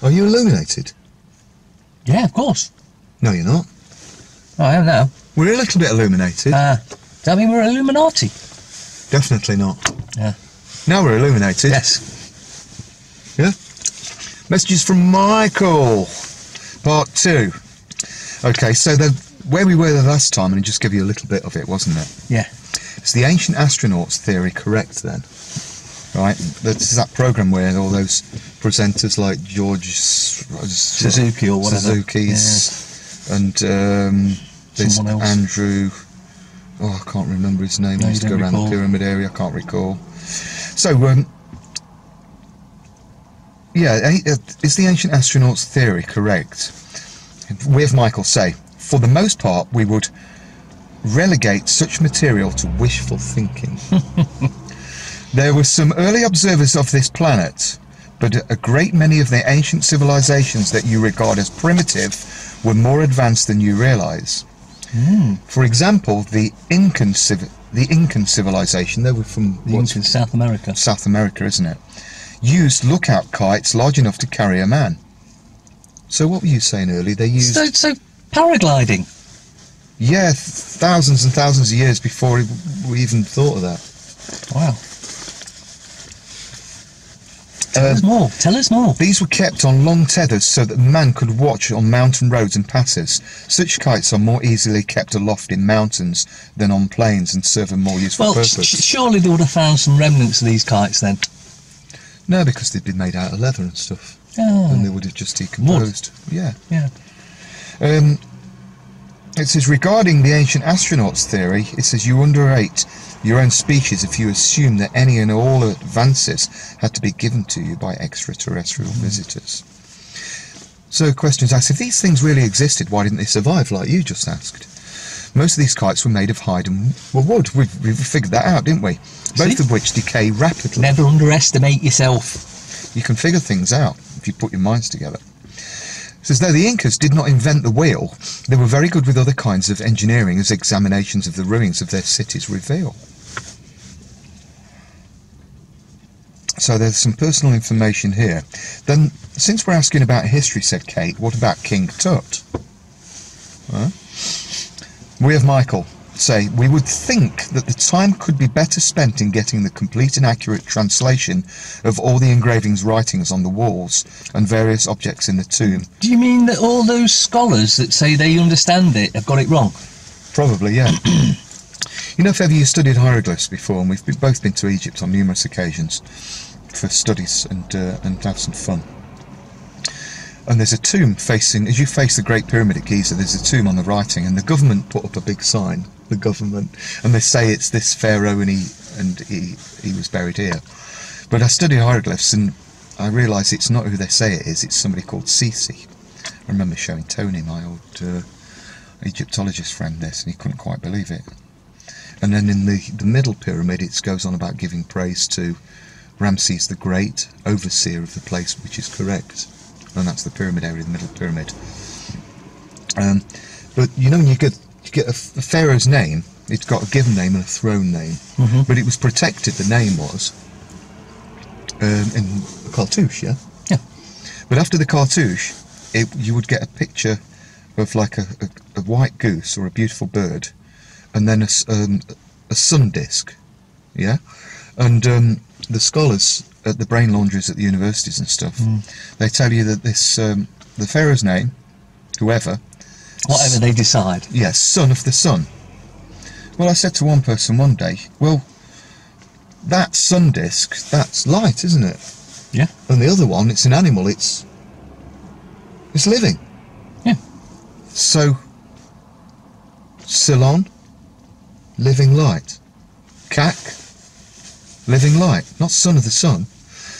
Are you illuminated? Yeah, of course. No, you're not. Oh, I am now. We're a little bit illuminated. Does that mean we're Illuminati? Definitely not. Yeah. Now we're illuminated. Yes. Yeah. Messages from Michael. Part 2. Okay, so where we were the last time, and just give you a little bit of it, wasn't it? Yeah. Is the ancient astronauts theory correct then? Right, this is that program where all those presenters like George Suzuki or whatever, and there's someone else. Andrew. Oh, I can't remember his name. No, He used to go around the pyramid area. I can't recall. So, yeah, is the ancient astronauts theory correct? We have Michael say, for the most part, we would relegate such material to wishful thinking. There were some early observers of this planet, but a great many of the ancient civilizations that you regard as primitive were more advanced than you realise. For example, the Incan civilization, they were from South America. South America, isn't it? Used lookout kites large enough to carry a man. So what were you saying earlier? They used... So paragliding. Yeah, thousands and thousands of years before we even thought of that. Wow. Tell us more. Tell us more. These were kept on long tethers so that man could watch on mountain roads and passes. Such kites are more easily kept aloft in mountains than on plains and serve a more useful purpose. Surely they would have found some remnants of these kites then. No, because they'd been made out of leather and stuff. Oh. And they would have just decomposed. Wood. Yeah. Yeah. It says, regarding the ancient astronauts theory, it says you underrate your own species if you assume that any and all advances had to be given to you by extraterrestrial visitors. So questions asked, if these things really existed, why didn't they survive, like you just asked? Most of these kites were made of hide and wood. We've figured that out, didn't we? Both of which decay rapidly. Never underestimate yourself. You can figure things out if you put your minds together. It says, though the Incas did not invent the wheel, they were very good with other kinds of engineering, as examinations of the ruins of their cities reveal. So there's some personal information here. Then, since we're asking about history, said Kate, what about King Tut? We have Michael say, we would think that the time could be better spent in getting the complete and accurate translation of all the engravings writings on the walls and various objects in the tomb. Do you mean that all those scholars that say they understand it have got it wrong? Probably, yeah. You know, if ever you studied hieroglyphs before, and we've both been to Egypt on numerous occasions for studies and have some fun. And there's a tomb facing, as you face the Great Pyramid at Giza, there's a tomb on the writing, and the government put up a big sign, the government, and they say it's this pharaoh and he was buried here. But I studied hieroglyphs and I realised it's not who they say it is, it's somebody called Sisi. I remember showing Tony, my old Egyptologist friend, this, and he couldn't quite believe it. And then in the middle pyramid, it goes on about giving praise to Ramses the Great, overseer of the place, which is correct. And that's the pyramid area, the middle pyramid. But you know, when you get a pharaoh's name, it's got a given name and a throne name. But it was protected, the name was, in a cartouche, yeah? Yeah. But after the cartouche, you would get a picture of like a white goose or a beautiful bird, and then a sun disk, yeah? And the scholars at the brain laundries at the universities and stuff, they tell you that this the pharaoh's name, whoever, whatever they decide, yes, son of the sun. Well, I said to one person one day, well, that sun disk, that's light, isn't it? Yeah. And the other one, it's an animal, it's living. Yeah. So Ceylon, living light. KaK, living light, not son of the sun.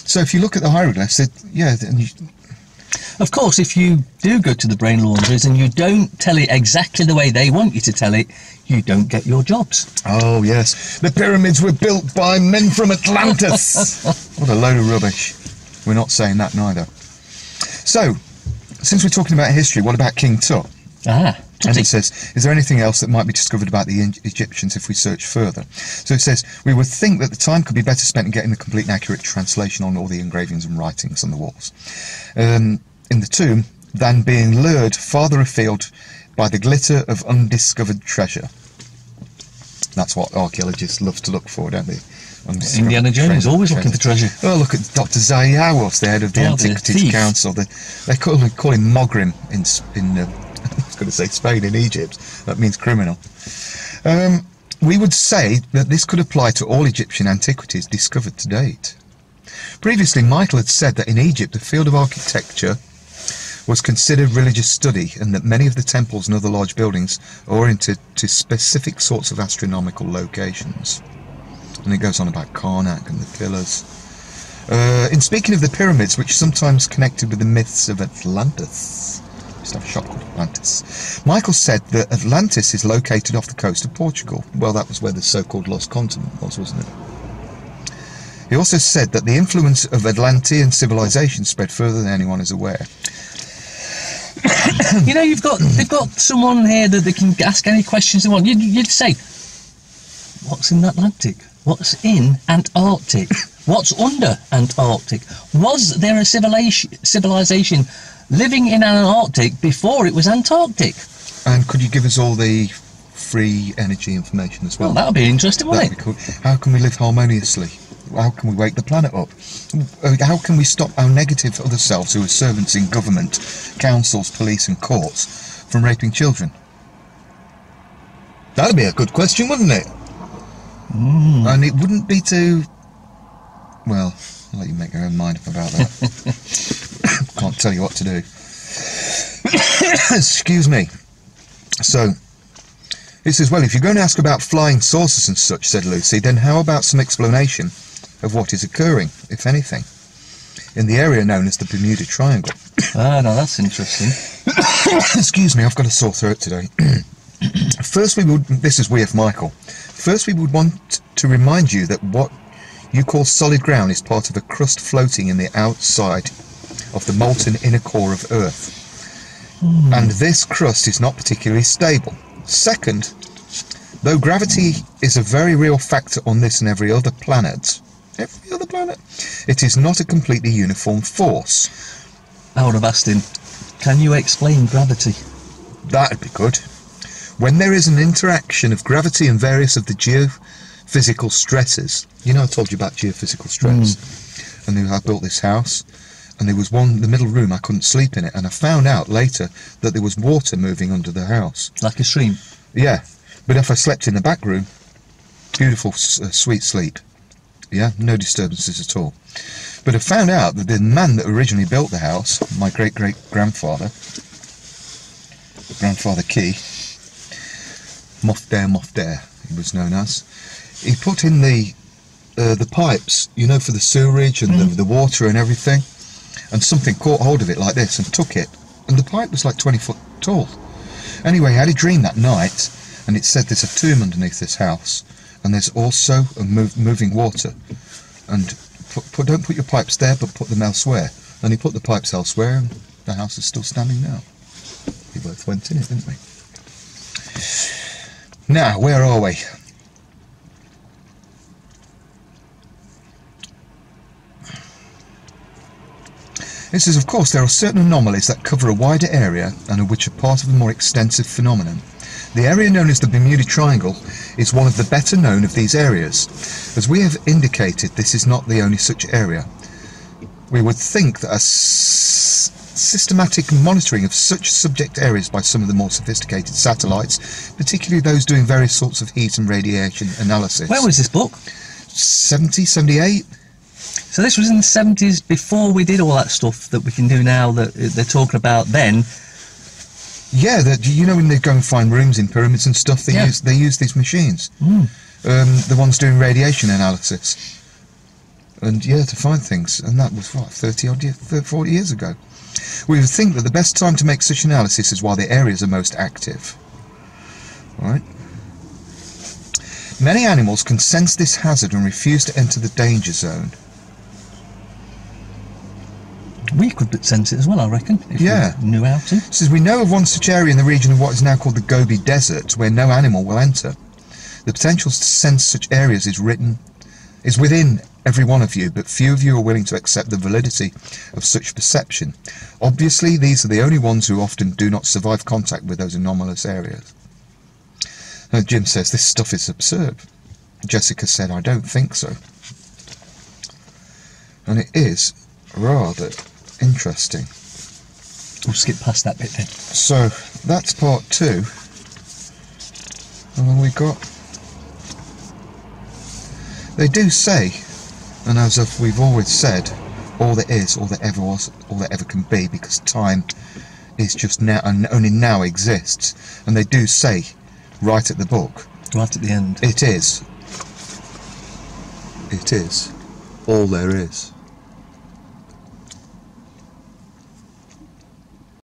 So if you look at the hieroglyphs, of course, if you do go to the brain laundries and you don't tell it exactly the way they want you to tell it, you don't get your jobs. Oh yes, the pyramids were built by men from Atlantis. What a load of rubbish. We're not saying that neither. So, since we're talking about history, what about King Tut? And it says, is there anything else that might be discovered about the Egyptians if we search further? So it says, we would think that the time could be better spent in getting the complete and accurate translation on all the engravings and writings on the walls. in the tomb than being lured farther afield by the glitter of undiscovered treasure. That's what archaeologists love to look for, don't they? Indiana Jones is always looking for treasure. Oh, look at Dr. Zayawas, the head of the Antiquities Council. They call him Mogrim in I was going to say Spain, in Egypt. That means criminal. We would say that this could apply to all Egyptian antiquities discovered to date. Previously, Michael had said that in Egypt the field of architecture was considered religious study, and that many of the temples and other large buildings are oriented to specific sorts of astronomical locations. And it goes on about Karnak and the pillars. In speaking of the pyramids, which sometimes connected with the myths of Atlantis, used to have a shop called Atlantis, Michael said that Atlantis is located off the coast of Portugal. Well, that was where the so-called lost continent was, wasn't it? He also said that the influence of Atlantean civilization spread further than anyone is aware. You know, they've got someone here that they can ask any questions they want. You'd say, what's in the Atlantic? What's in Antarctic? What's under Antarctic? Was there a civilization living in Antarctic before it was Antarctic? And could you give us all the free energy information as well? Well, that would be interesting, wouldn't it? Cool. How can we live harmoniously? How can we wake the planet up? How can we stop our negative other selves, who are servants in government, councils, police and courts, from raping children? That'd be a good question, wouldn't it? And it wouldn't be too... Well, I'll let you make your own mind up about that. Can't tell you what to do. Excuse me. So, it says, well, if you're going to ask about flying saucers and such, said Lucy, then how about some explanation of what is occurring, if anything, in the area known as the Bermuda Triangle? Ah, no, that's interesting. Excuse me, I've got a sore throat today. First, this is WF Michael. First, we would want to remind you that what you call solid ground is part of a crust floating in the outside of the molten inner core of Earth. And this crust is not particularly stable. Second, though gravity is a very real factor on this and every other planet, it is not a completely uniform force. I would have asked him, can you explain gravity? That'd be good. When there is an interaction of gravity and various of the geophysical stresses, you know I told you about geophysical stress, and I built this house, and there was the middle room, I couldn't sleep in it, and I found out later that there was water moving under the house. Like a stream? Yeah, but if I slept in the back room, beautiful, sweet sleep. Yeah, no disturbances at all. But I found out that the man that originally built the house, my great-great-grandfather, Grandfather Key, Moff he was known as, he put in the pipes, you know, for the sewerage and the water and everything, and something caught hold of it like this and took it, and the pipe was like 20 foot tall. Anyway, I had a dream that night, and it said there's a tomb underneath this house, and there's also a moving water, and don't put your pipes there, but put them elsewhere. And he put the pipes elsewhere, and the house is still standing now. We both went in it, didn't we? Now, where are we? It says, of course, there are certain anomalies that cover a wider area and of which are part of a more extensive phenomenon. The area known as the Bermuda Triangle is one of the better known of these areas. As we have indicated, this is not the only such area. We would think that a systematic monitoring of such subject areas by some of the more sophisticated satellites, particularly those doing various sorts of heat and radiation analysis. Where was this book? 70, 78? So this was in the 70s, before we did all that stuff that we can do now that they're talking about then. Yeah, you know when they go and find rooms in pyramids and stuff, they use these machines. The ones doing radiation analysis. And yeah, to find things. And that was, what, 40 years ago. We would think that the best time to make such analysis is while the areas are most active. Right? Many animals can sense this hazard and refuse to enter the danger zone. We could sense it as well, I reckon, if we knew how to. It says, we know of one such area in the region of what is now called the Gobi Desert, where no animal will enter. The potential to sense such areas is within every one of you, but few of you are willing to accept the validity of such perception. Obviously, these are the only ones who often do not survive contact with those anomalous areas. And Jim says, this stuff is absurd. Jessica said, I don't think so. And it is rather interesting. We'll skip past that bit then. So, that's part 2. And then we got... They do say, and as if we've always said, all there is, all there ever was, all there ever can be, because time is just now, and only now exists. And they do say, right at the book, Right at the end. it is all there is.